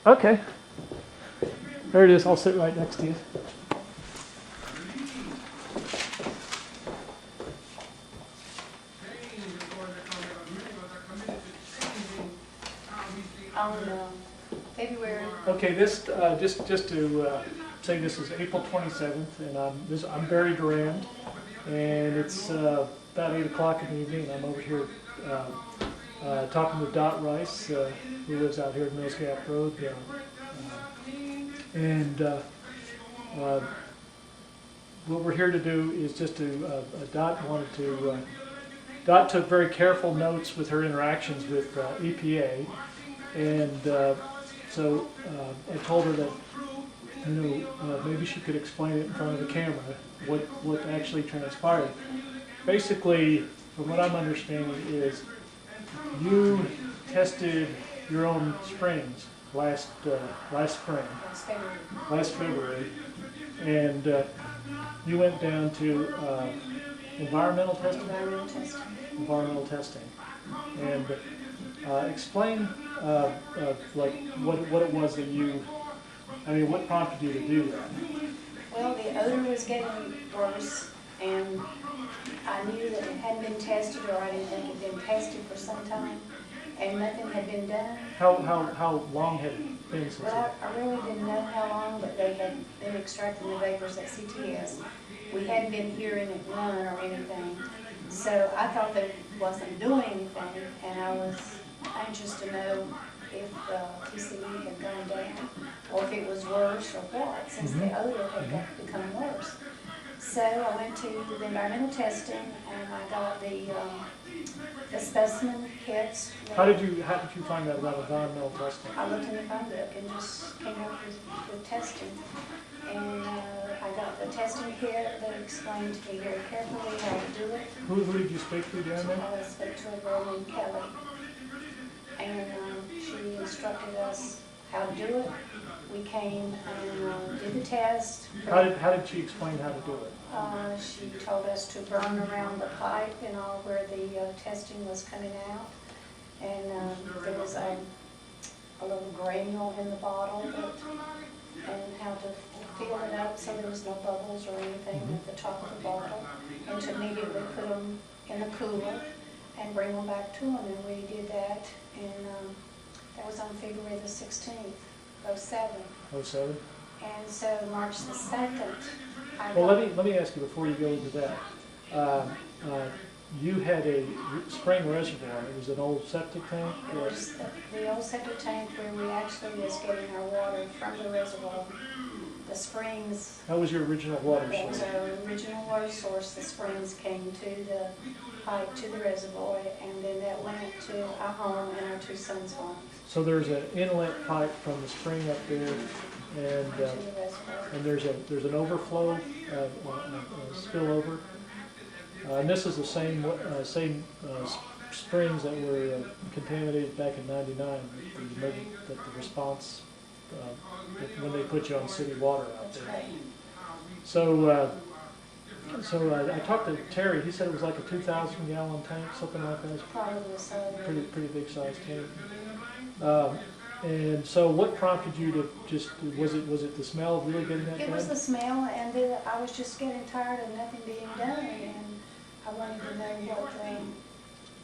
Okay. There it is. I'll sit right next to you. February. Okay, this just to say this is April 27th, and I'm Barry Durand, and it's about 8 o'clock in the evening. And I'm over here talking with Dot Rice, who lives out here at Mills Gap Road, what we're here to do is just to Dot took very careful notes with her interactions with EPA, and so I told her that maybe she could explain it in front of the camera what actually transpired. Basically, from what I'm understanding, is you tested your own springs last February, and you went down to environmental testing. Environmental testing, and explain like what it was that what prompted you to do that? Well, the odor was getting worse, and I knew that it hadn't been tested, or I didn't think it had been tested for some time, and nothing had been done. How long had it been since? Well, I really didn't know how long, but they had been extracting the vapors at CTS. We hadn't been hearing it none or anything, so I thought that it wasn't doing anything, and I was anxious to know if TCE had gone down, or if it was worse or what, since the odor had become worse. So I went to the environmental testing, and I got the specimen kits. How did you find out about environmental testing? I looked in the phone book and just came up with testing. And I got the testing kit that explained to me very carefully how to do it. Who did you speak to down there? I spoke to a girl named Kelly. And she instructed us how to do it. We came and did the test. How did she explain how to do it? She told us to burn around the pipe and all where the testing was coming out. And there was a little granule in the bottle, and how to fill it up so there was no bubbles or anything at the top of the bottle. And to immediately put them in the cooler and bring them back to them. And we did that, and that was on February the 16th, 07. 07? And so March the 2nd, well, let me ask you before you go into that. You had a spring reservoir. It was an old septic tank? It was the old septic tank where we actually was getting our water from the reservoir. The springs. That was your original water source? That was our original water source. The springs came to the pipe to the reservoir, and then that went to our home and our two sons' homes. So there's an inlet pipe from the spring up there, and there's an overflow, spillover. And this is the same springs that were contaminated back in '99. The response when they put you on city water out there. Right. So I talked to Terry. He said it was like a 2,000-gallon tank, something like that. Probably so. Pretty big sized tank. And so, what prompted you to was it the smell of really getting that bad? It was the smell, and I was just getting tired of nothing being done, and I wanted to know what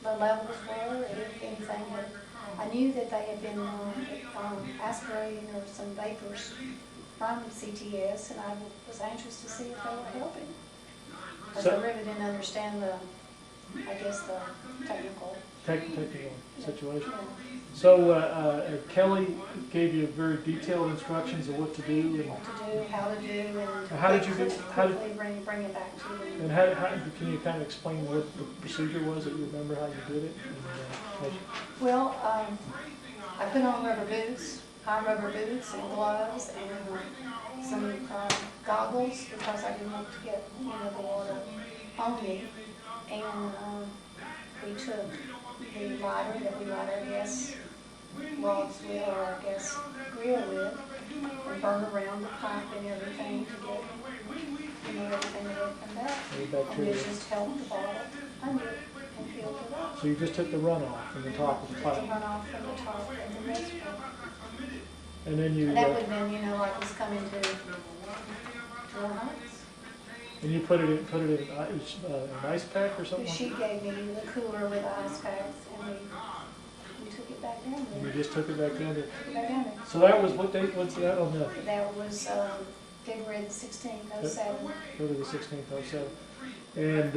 the levels were, if anything. I knew that they had been aspirating or some vapors from CTS, and I was anxious to see if they were helping. Because I really didn't understand the technical situation. Yeah. So Kelly gave you very detailed instructions of what to do. And what to do, how to do, and how did you bring it back to you. And how can you kind of explain what the procedure was that you remember how you did it? Well, I put on rubber boots, high rubber boots and gloves, and some goggles because I didn't want to get the water on me. And we took the lighter that we light our gas logs with, or our gas grill with, and burn around the pipe and everything to get everything that had come back. And it just held the bottle under it and filled it up. So you just took the runoff from the top of the pipe? The runoff from the top of the reservoir. And then you, And that would have been, you know, like was coming to our house. and you put it in an ice pack or something? She gave me the cooler with the ice packs, and we took it back down And there. you just took it back down there? Took it back down there. So that was, what date was that on the, That was February the 16th, 07. February the 16th, 07? And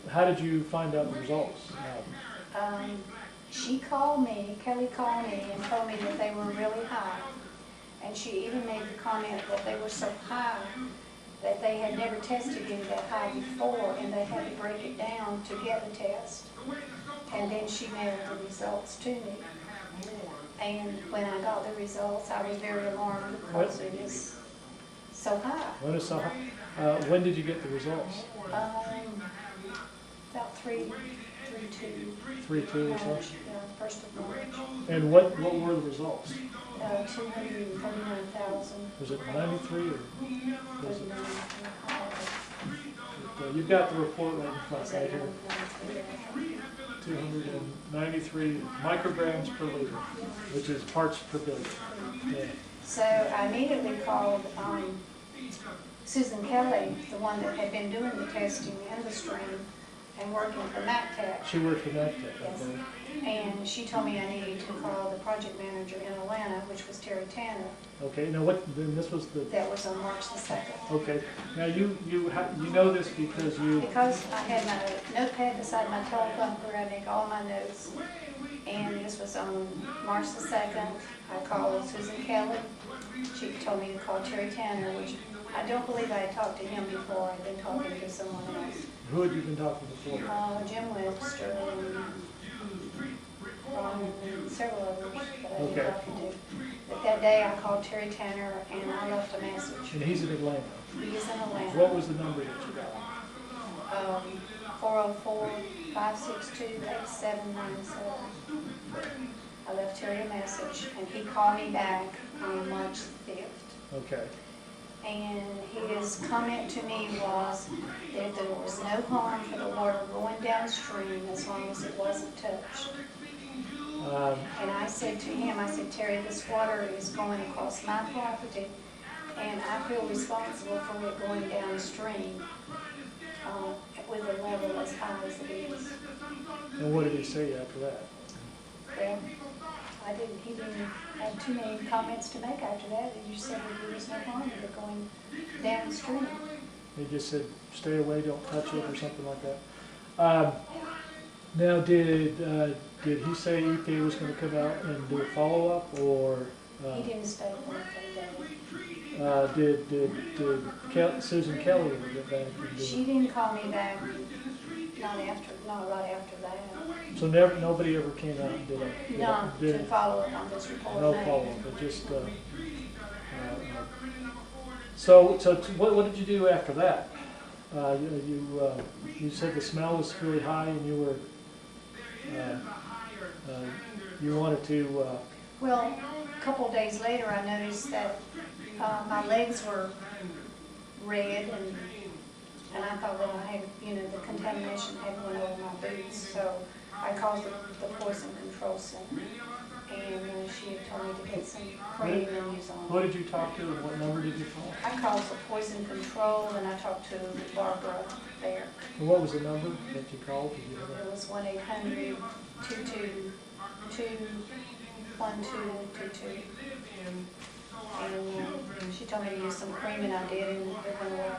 how did you find out the results? She called me, Kelly called me and told me that they were really high. And she even made the comment that they were so high that they had never tested you that high before, and they had to break it down to get a test. And then she mailed the results to me. And when I got the results, I was very alarmed because it was so high. When did you get the results? About 3-2. 3-2 or so? Yeah, 1st of March. And what were the results? 239,000. Was it 93 or? Was it, you've got the report right in front, right here. 293 micrograms per liter, which is parts per billion. Yeah. So I immediately called Susan Kelly, the one that had been doing the testing and the stream and working for MacTech. She worked for MacTech, Yes. okay. And she told me I needed to call the project manager in Atlanta, which was Terry Tanner. Okay, now then this was the, That was on March the 2nd. okay. Now you know this because you, Because I had my notepad beside my telephone where I make all my notes. And this was on March the 2nd. I called Susan Kelly. She told me to call Terry Tanner, which I don't believe I had talked to him before. I'd been talking to someone else. who had you been talking to before? Jim Webster and Ron and several others that I've Okay. been talking to. But that day I called Terry Tanner and I left a message. And he's in Atlanta. He is in Atlanta. What was the number that you got? 404-562-8797. I left Terry a message and he called me back on March 5th. Okay. And his comment to me was that there was no harm for the water going downstream as long as it wasn't touched. And I said to him, I said, Terry, this water is going across my property and I feel responsible for it going downstream with a level as high as it is. And what did he say after that? Well, he didn't have too many comments to make after that. He just said that there was no harm with it going downstream. He just said, stay away, don't touch it, or something like that. Now, did he say EPA was going to come out and do a follow-up, or? He didn't state anything. Did Susan Kelly ever get back and do it? She didn't call me back, not right after that. So nobody ever came out and did a? No, did, to follow up on this report. no follow-up, but just, so what did you do after that? You said the smell was really high and you were, you wanted to, Well, a couple of days later, I noticed that my legs were red, and I thought that I had, the contamination had went over my boots. So I called the poison control center, and she had told me to get some cream and use on who it. did you talk to and what number did you call? I called for poison control, and I talked to Barbara there. And what was the number that you called? Did you have It that? was 1-800-222-1222. And she told me to use some cream, and I did, and it went away.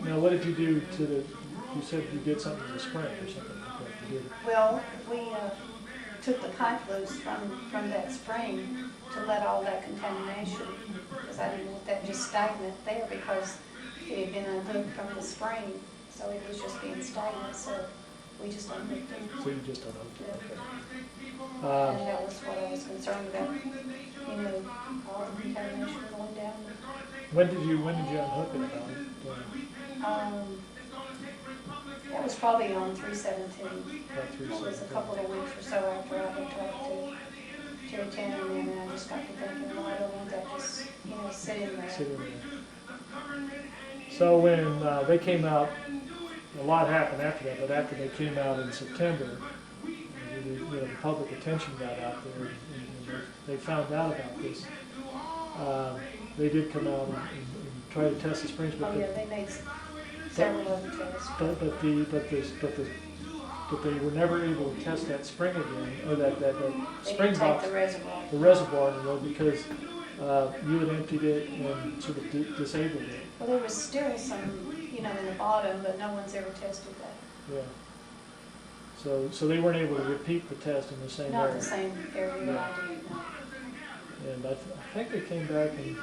Now what did you do to the, you said you did something to the spring or something like that. You did. Well, we took the pipe loose from that spring to let all that contamination, because I didn't want that just stagnant there, because it had been unhooked from the spring, so it was just being stagnant, so we just unhooked it. So you just unhooked it, okay. And that was what I was concerned about, all the contamination going down. When did you unhook it about? That was probably on 3/17. About It was a 3/17. couple of weeks or so after I had talked to Terry Tanner, and then I just got to thinking, well, I don't want that just, sitting there. Sitting there. So when they came out, a lot happened after that, but after they came out in September, the public attention got out there and they found out about this, they did come out and try to test the springs, Oh, yeah, they made several other tests. But they were never able to test that spring again, or that They spring didn't take box, the reservoir. the reservoir anymore, because you had emptied it and sort of disabled it. Well, there was still some, in the bottom, but no one's ever tested that. Yeah. So they weren't able to repeat the test in the same Not area. the same area that I did, no. And I think they came back and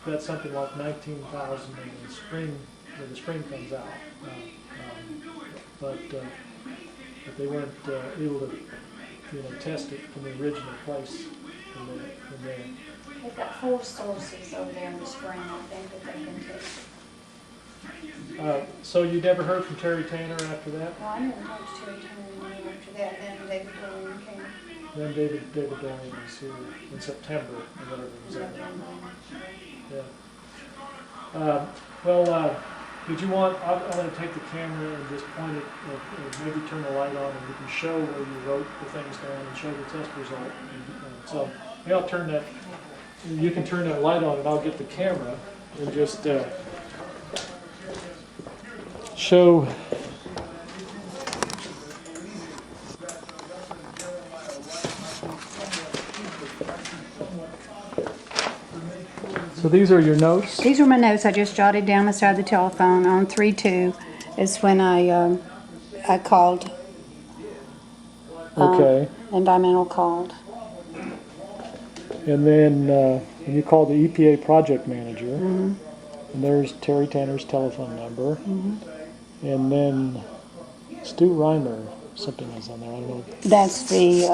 got something like 19,000 in the spring, when the spring comes out. But they weren't able to, test it from the original place from there. They've got 4 sources over there in the spring, I think, that they can test. So you never heard from Terry Tanner after that? Well, I never talked to Terry Turner anymore after that, and then David Dorian came. Then David Dorian was here in September, or whatever it was. Yeah. Did you want, I'm going to take the camera and just point it, maybe turn the light on, and we can show where you wrote the things down and show the test result. So maybe I'll turn that, you can turn that light on and I'll get the camera and just show. So these are your notes? These were my notes I just jotted down beside the telephone on 3/2 is when I called. Okay. Environmental called. And then when you called the EPA project manager, and there's Terry Tanner's telephone number, and then Stu Reimer, something is on there, I don't know. That's the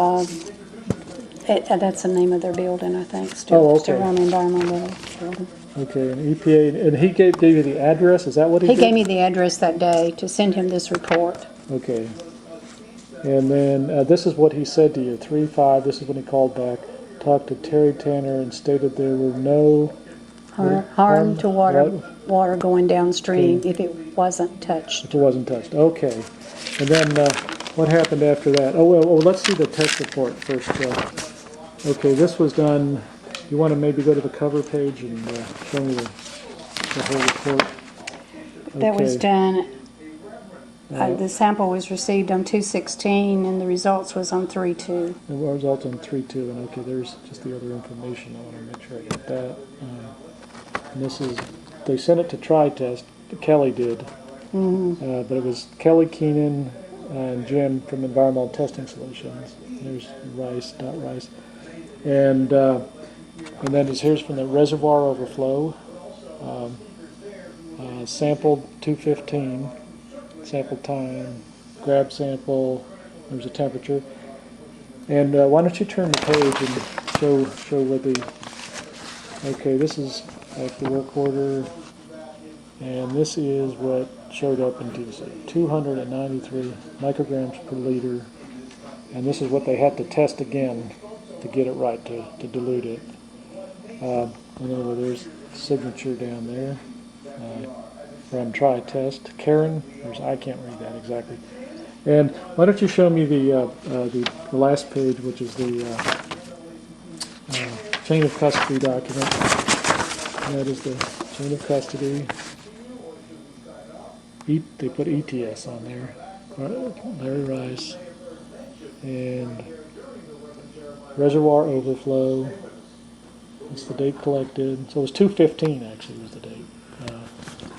that's the name of their building, I think. Oh, okay. Stu Reimer Environmental Building. Okay, and EPA, and he gave you the address, is that what he did? He gave me the address that day to send him this report. Okay. And then this is what he said to you, 3/5, this is when he called back, talked to Terry Tanner and stated there were no Harm to water going downstream if it wasn't touched. If it wasn't touched, okay. And then what happened after that? Oh, well, let's see the test report first. Okay, this was done, you want to maybe go to the cover page and show me the whole report? That was Okay. done, the sample was received on 2/16 and the results was on 3/2. The results on 3/2, and okay, there's just the other information. I want to make sure I get that. And this is, they sent it to TriTest, Kelly did, but it was Kelly Keenan and Jim from Environmental Testing Solutions. There's Rice. And then here's from the reservoir overflow, sampled 215, sample time, grab sample, there's a temperature. And why don't you turn the page and show where the, okay, this is like the work order, and this is what showed up in Tuesday, 293 micrograms per liter, and this is what they had to test again to get it right, to dilute it. And then there's signature down there from TriTest. Karen, I can't read that exactly. And why don't you show me the last page, which is the chain of custody document. And that is the chain of custody. They put ETS on there. Larry Rice. And reservoir overflow. That's the date collected. So it was 2/15 actually was the date.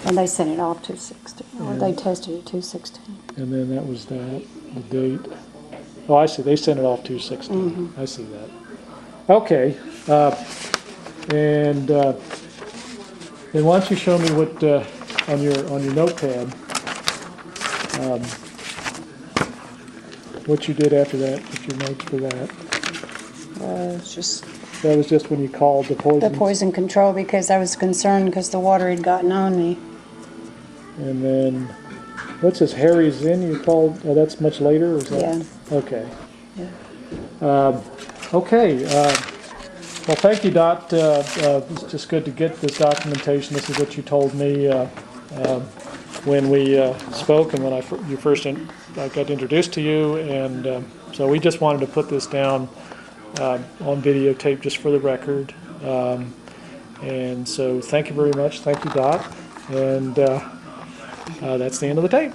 And they sent it off 2/16, or they tested it 2/16. And then that was that, the date. Oh, I see. They sent it off 2/16. I see that. Okay. And then why don't you show me what on your notepad what you did after that? What's your notes for that? It's just That was just when you called the poison. the poison control because I was concerned because the water had gotten on me. And then, what's this, Harry's Inn you called, oh, that's much later, or is that? Yeah. Okay. Yeah. Okay, well, thank you, Dot. It's just good to get this documentation. This is what you told me when we spoke and when I got introduced to you, and So we just wanted to put this down on videotape just for the record. And so thank you very much. Thank you, Doc. And that's the end of the tape.